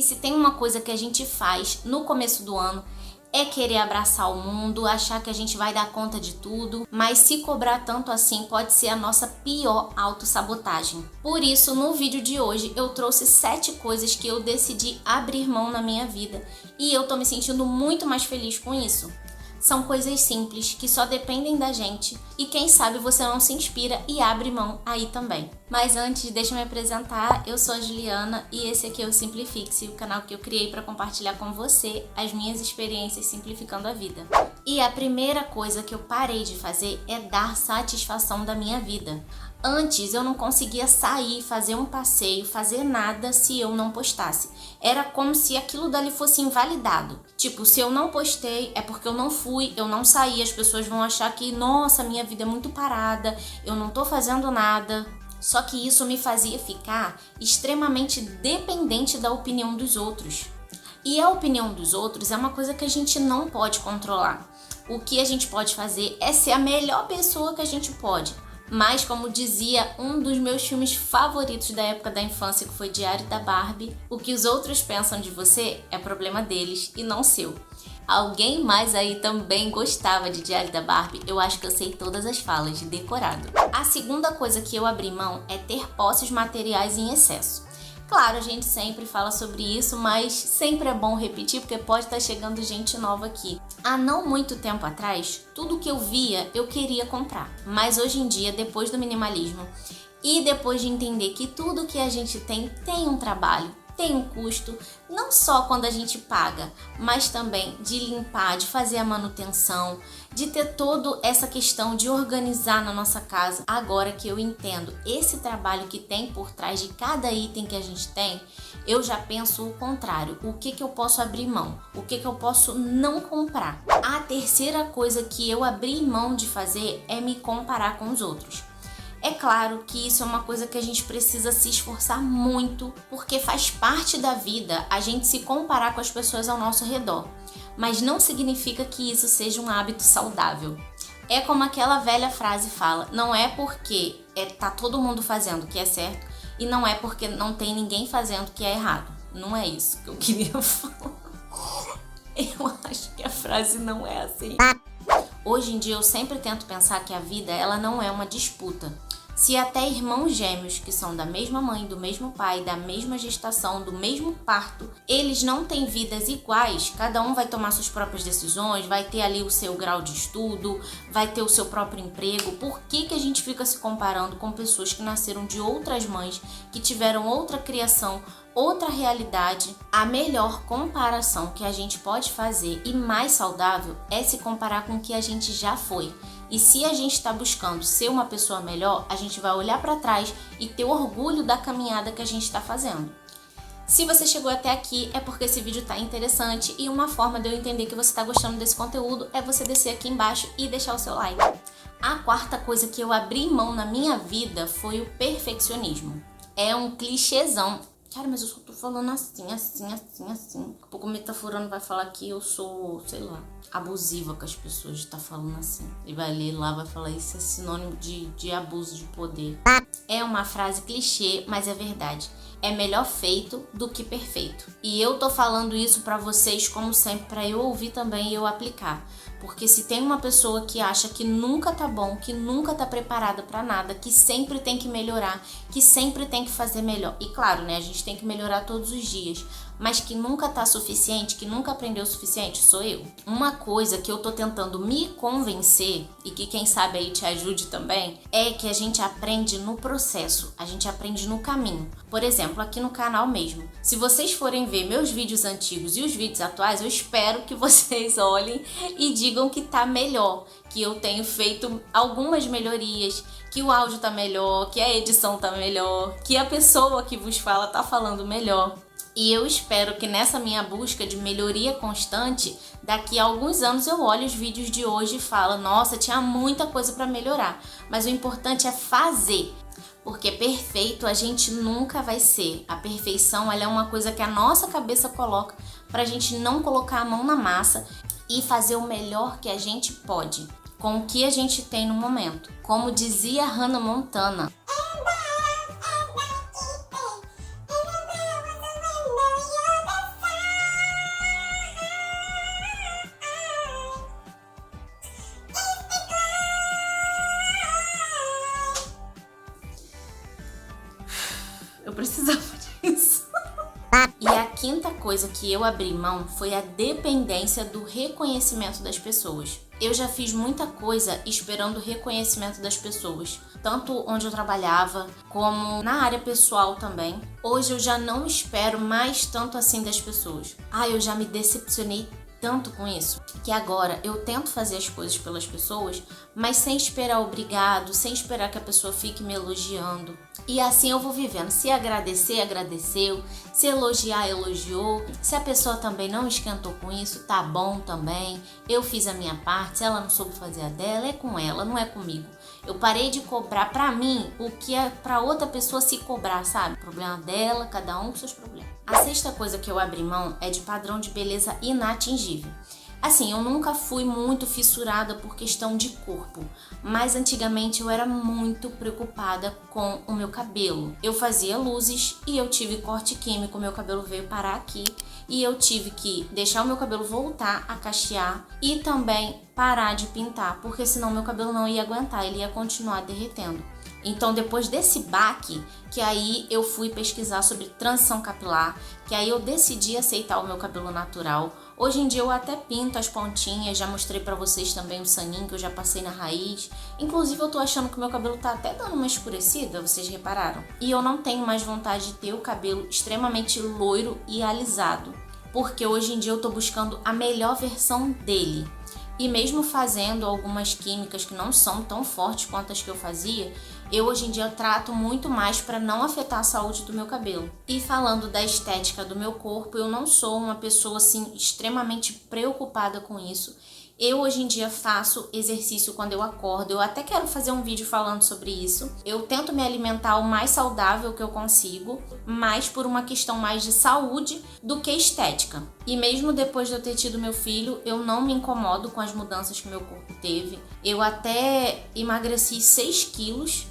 se tem uma coisa que a gente faz no começo do ano é querer abraçar o mundo, achar que a gente vai dar conta de tudo, mas se cobrar tanto assim pode ser a nossa pior autossabotagem. Por isso, no vídeo de hoje eu trouxe 7 coisas que eu decidi abrir mão na minha vida e eu tô me sentindo muito mais feliz com isso. São coisas simples que só dependem da gente e quem sabe você não se inspira e abre mão aí também. Mas antes, deixa eu me apresentar, eu sou a Juliana e esse aqui é o Simplifique, o canal que eu criei para compartilhar com você as minhas experiências simplificando a vida. E a primeira coisa que eu parei de fazer é dar satisfação da minha vida. Antes eu não conseguia sair, fazer um passeio, fazer nada se eu não postasse. Era como se aquilo dali fosse invalidado. Tipo, se eu não postei é porque eu não fui, eu não saí, as pessoas vão achar que, nossa, minha vida é muito parada, eu não tô fazendo nada. Só que isso me fazia ficar extremamente dependente da opinião dos outros. E a opinião dos outros é uma coisa que a gente não pode controlar. O que a gente pode fazer é ser a melhor pessoa que a gente pode. Mas, como dizia um dos meus filmes favoritos da época da infância, que foi Diário da Barbie, o que os outros pensam de você é problema deles e não seu. Alguém mais aí também gostava de Diário da Barbie? Eu acho que eu sei todas as falas, de decorado. A segunda coisa que eu abri mão é ter posses materiais em excesso. Claro, a gente sempre fala sobre isso, mas sempre é bom repetir porque pode estar chegando gente nova aqui. Há não muito tempo atrás, tudo que eu via eu queria comprar. Mas hoje em dia, depois do minimalismo e depois de entender que tudo que a gente tem um trabalho, tem um custo, não só quando a gente paga, mas também de limpar, de fazer a manutenção, de ter toda essa questão de organizar na nossa casa. Agora que eu entendo esse trabalho que tem por trás de cada item que a gente tem, eu já penso o contrário. O que eu posso abrir mão? O que eu posso não comprar? A terceira coisa que eu abri mão de fazer é me comparar com os outros. É claro que isso é uma coisa que a gente precisa se esforçar muito, porque faz parte da vida a gente se comparar com as pessoas ao nosso redor. Mas não significa que isso seja um hábito saudável. É como aquela velha frase fala, não é porque tá todo mundo fazendo que é certo e não é porque não tem ninguém fazendo que é errado. Não é isso que eu queria falar. Eu acho que a frase não é assim. Hoje em dia eu sempre tento pensar que a vida ela não é uma disputa. Se até irmãos gêmeos que são da mesma mãe, do mesmo pai, da mesma gestação, do mesmo parto, eles não têm vidas iguais, cada um vai tomar suas próprias decisões, vai ter ali o seu grau de estudo, vai ter o seu próprio emprego. Por que a gente fica se comparando com pessoas que nasceram de outras mães, que tiveram outra criação, outra realidade? A melhor comparação que a gente pode fazer e mais saudável é se comparar com o que a gente já foi. E se a gente está buscando ser uma pessoa melhor, a gente vai olhar para trás e ter orgulho da caminhada que a gente está fazendo. Se você chegou até aqui é porque esse vídeo está interessante e uma forma de eu entender que você está gostando desse conteúdo é você descer aqui embaixo e deixar o seu like. A quarta coisa que eu abri mão na minha vida foi o perfeccionismo. É um clichêzão. Cara, mas eu só tô falando assim. Daqui a pouco o metaforando vai falar que eu sou, sei lá, abusiva com as pessoas, tá falando assim. E vai ler lá, vai falar isso é sinônimo de abuso de poder. É uma frase clichê, mas é verdade. É melhor feito do que perfeito. E eu tô falando isso pra vocês, como sempre, pra eu ouvir também e eu aplicar. Porque se tem uma pessoa que acha que nunca tá bom, que nunca tá preparada pra nada, que sempre tem que melhorar, que sempre tem que fazer melhor. E claro, né, a gente tem que melhorar todos os dias. Mas que nunca tá suficiente, que nunca aprendeu o suficiente, sou eu. Uma coisa que eu tô tentando me convencer, e que quem sabe aí te ajude também, é que a gente aprende no processo, a gente aprende no caminho. Por exemplo, aqui no canal mesmo. Se vocês forem ver meus vídeos antigos e os vídeos atuais, eu espero que vocês olhem e digam que tá melhor, que eu tenho feito algumas melhorias, que o áudio tá melhor, que a edição tá melhor, que a pessoa que vos fala tá falando melhor. E eu espero que nessa minha busca de melhoria constante, daqui a alguns anos eu olho os vídeos de hoje e falo, nossa, tinha muita coisa para melhorar. Mas o importante é fazer, porque perfeito a gente nunca vai ser. A perfeição ela é uma coisa que a nossa cabeça coloca pra gente não colocar a mão na massa e fazer o melhor que a gente pode, com o que a gente tem no momento. Como dizia Hannah Montana, precisava disso. E a quinta coisa que eu abri mão foi a dependência do reconhecimento das pessoas. Eu já fiz muita coisa esperando o reconhecimento das pessoas, tanto onde eu trabalhava, como na área pessoal também. Hoje eu já não espero mais tanto assim das pessoas. Eu já me decepcionei tanto com isso, que agora eu tento fazer as coisas pelas pessoas, mas sem esperar obrigado, sem esperar que a pessoa fique me elogiando. E assim eu vou vivendo. Se agradecer, agradeceu. Se elogiar, elogiou. Se a pessoa também não esquentou com isso, tá bom também. Eu fiz a minha parte. Se ela não soube fazer a dela, é com ela, não é comigo. Eu parei de cobrar pra mim o que é pra outra pessoa se cobrar, sabe? Problema dela, cada um com seus problemas. A sexta coisa que eu abri mão é de padrão de beleza inatingível. Assim, eu nunca fui muito fissurada por questão de corpo, mas antigamente eu era muito preocupada com o meu cabelo. Eu fazia luzes e eu tive corte químico, meu cabelo veio parar aqui e eu tive que deixar o meu cabelo voltar a cachear e também parar de pintar, porque senão meu cabelo não ia aguentar, ele ia continuar derretendo. Então, depois desse baque, que aí eu fui pesquisar sobre transição capilar, que aí eu decidi aceitar o meu cabelo natural. Hoje em dia eu até pinto as pontinhas, já mostrei pra vocês também o saninho que eu já passei na raiz. Inclusive eu tô achando que o meu cabelo tá até dando uma escurecida, vocês repararam? E eu não tenho mais vontade de ter o cabelo extremamente loiro e alisado, porque hoje em dia eu tô buscando a melhor versão dele. E mesmo fazendo algumas químicas que não são tão fortes quanto as que eu fazia, eu hoje em dia trato muito mais para não afetar a saúde do meu cabelo. E falando da estética do meu corpo, eu não sou uma pessoa assim extremamente preocupada com isso. Eu hoje em dia faço exercício quando eu acordo, eu até quero fazer um vídeo falando sobre isso. Eu tento me alimentar o mais saudável que eu consigo, mais por uma questão mais de saúde do que estética. E mesmo depois de eu ter tido meu filho, eu não me incomodo com as mudanças que meu corpo teve. Eu até emagreci 6 quilos.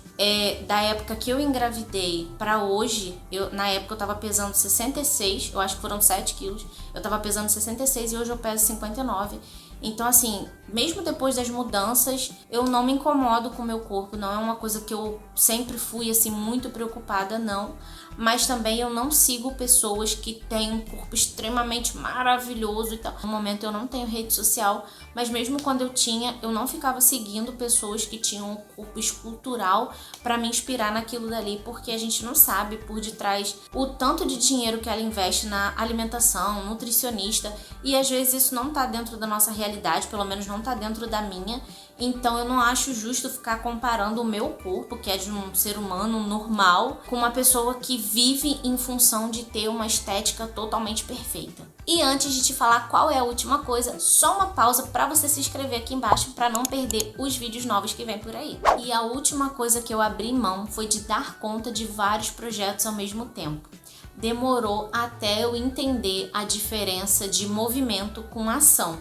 Da época que eu engravidei para hoje, na época eu tava pesando 66, eu acho que foram 7 quilos, eu tava pesando 66 e hoje eu peso 59. Então assim, mesmo depois das mudanças, eu não me incomodo com o meu corpo, não é uma coisa que eu sempre fui assim muito preocupada, não. Mas também eu não sigo pessoas que têm um corpo extremamente maravilhoso e tal. No momento eu não tenho rede social, mas mesmo quando eu tinha, eu não ficava seguindo pessoas que tinham um corpo escultural para me inspirar naquilo dali, porque a gente não sabe por detrás o tanto de dinheiro que ela investe na alimentação, nutricionista, e às vezes isso não tá dentro da nossa realidade, pelo menos não tá dentro da minha. Então eu não acho justo ficar comparando o meu corpo, que é de um ser humano normal, com uma pessoa que vive em função de ter uma estética totalmente perfeita. E antes de te falar qual é a última coisa, só uma pausa para você se inscrever aqui embaixo para não perder os vídeos novos que vem por aí. E a última coisa que eu abri mão foi de dar conta de vários projetos ao mesmo tempo. Demorou até eu entender a diferença de movimento com ação.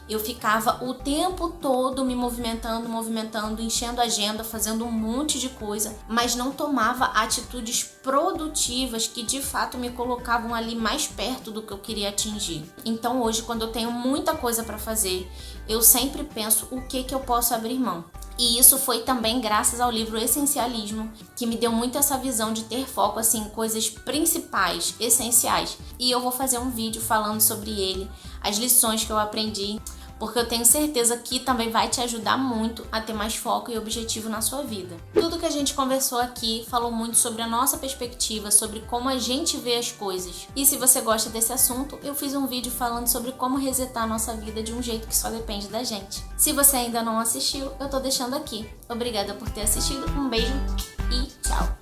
Eu ficava o tempo todo me movimentando, enchendo a agenda, fazendo um monte de coisa, mas não tomava atitudes produtivas que de fato me colocavam ali mais perto do que eu queria atingir. Então hoje, quando eu tenho muita coisa para fazer, eu sempre penso o que eu posso abrir mão. E isso foi também graças ao livro Essencialismo, que me deu muito essa visão de ter foco assim, em coisas principais, essenciais. E eu vou fazer um vídeo falando sobre ele, as lições que eu aprendi, porque eu tenho certeza que também vai te ajudar muito a ter mais foco e objetivo na sua vida. Tudo que a gente conversou aqui falou muito sobre a nossa perspectiva, sobre como a gente vê as coisas. E se você gosta desse assunto, eu fiz um vídeo falando sobre como resetar a nossa vida de um jeito que só depende da gente. Se você ainda não assistiu, eu tô deixando aqui. Obrigada por ter assistido, um beijo e tchau!